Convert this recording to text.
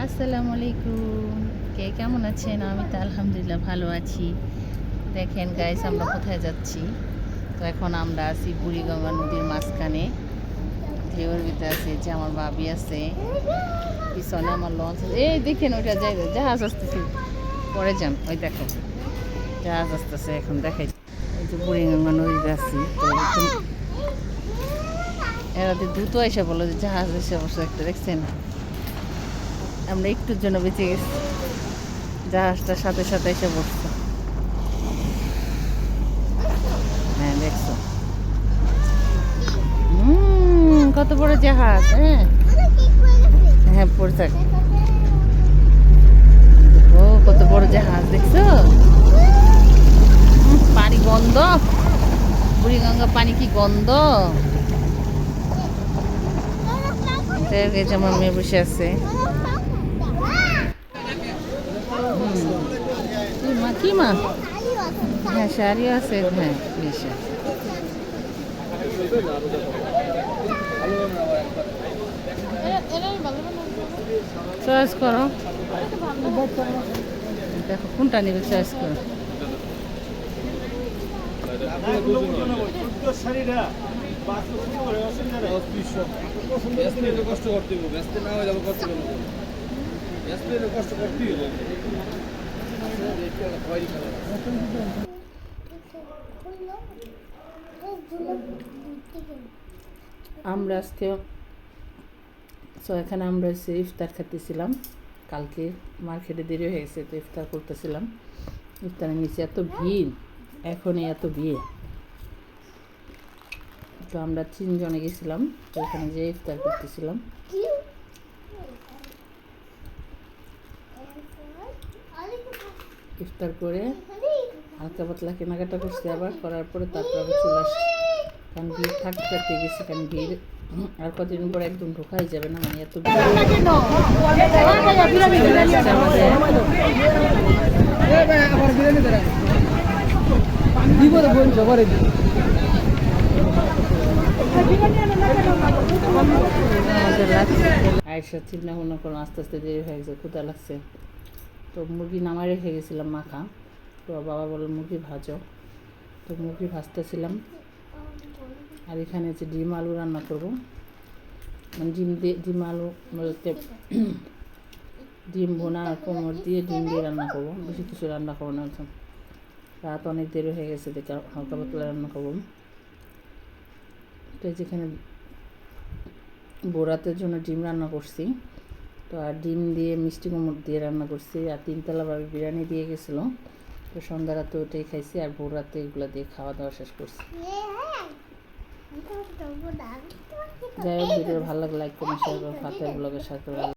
আসসালামু আলাইকুম। কে কেমন আছেন? আমি তো আলহামদুলিল্লাহ ভালো আছি। দেখেন গাইস, আমরা কোথায় যাচ্ছি? তো এখন আমরা আছি বুড়িগঙ্গা নদীর মাঝখানে, ঢেউয়ের ভিতরে আছে। যে আমার ভাবি আছে, পিছনে আমার লঞ্চ। এই দেখেন ওইটা জাহাজ আসতেছে, পরে যান। ওই দেখো জাহাজ আসতেছে, এখন দেখাই। এই যে বুড়িগঙ্গা নদীতে আছি। তো এরাতে দ্রুত এসে বলো যে জাহাজ এসে বসে একটা, দেখছেন? আমরা একটুর জন্য বেঁচে গেছি, জাহাজটার সাথে সাথে এসে বসছে। হ্যাঁ দেখছো, কত বড় জাহাজ। হ্যাঁ হ্যাঁ পড়ে থাক। ও কত বড় জাহাজ দেখছো? পানি গন্ধ, বুড়িগঙ্গা পানি কি গন্ধ। আমার মেয়ে বসে আছে। কি মা? হ্যাঁ শাড়িও আছে। হ্যাঁ বেশি চয়েস করো, দেখো কোনটা নেবে, চয়েস করো। আমরা আজকে এখানে আমরা হচ্ছে ইফতার খেতেছিলাম। কালকে মার্কেটে দেরি হয়ে গেছে, তো ইফতার করতেছিলাম। ইফতারের নিচে এত ভিড়, এখনই এত ভিড়। তো আমরা 3 জনে গেছিলাম, তো এখানে যে ইফতার করতেছিলাম। ইফতার করে হালকা পাতলা কেনাকাটা করছি, আবার করার পরে তারপর আবার চলে আসছি। কারণ ভিড় থাকতে থাকতে গেছি, কারণ ভিড় আর কতদিন পর একদম ঢোকাই যাবে না, মানে এত আয়সা চিন্তা ভাবনা করলাম, আস্তে আস্তে দেরি হয়ে গেছে, ক্ষুধা লাগছে। তো মুরগি নামাই রেখে গেছিলাম মাখা। তো বাবা বলল মুরগি ভাজো, তো মুরগি ভাজতেছিলাম। আর এখানে হচ্ছে ডিম আলু রান্না করবো, মানে ডিম আলু বলতে ডিম ভোনা আর কোমর দিয়ে ডিম দিয়ে রান্না করবো। বেশি কিছু রান্না করবো না, রাত অনেক দেরি হয়ে গেছে, দেখে হালকা পাতলা রান্না করবো। তো যেখানে বোরাতের জন্য ডিম রান্না করছি, তো আর ডিম দিয়ে মিষ্টি কুমড় দিয়ে রান্না করছি। আর 3 তলাভাবে বিরিয়ানি দিয়ে গেছিলো, তো সন্ধ্যা রাতে ওটাই খাইছি। আর ভোর রাতে এগুলো দিয়ে খাওয়া দাওয়া শেষ করছি। যাই হোক, ভিডিও ভালো লাগলে লাইক করুন, শেয়ার করুন। ফাতের ব্লগের সাথে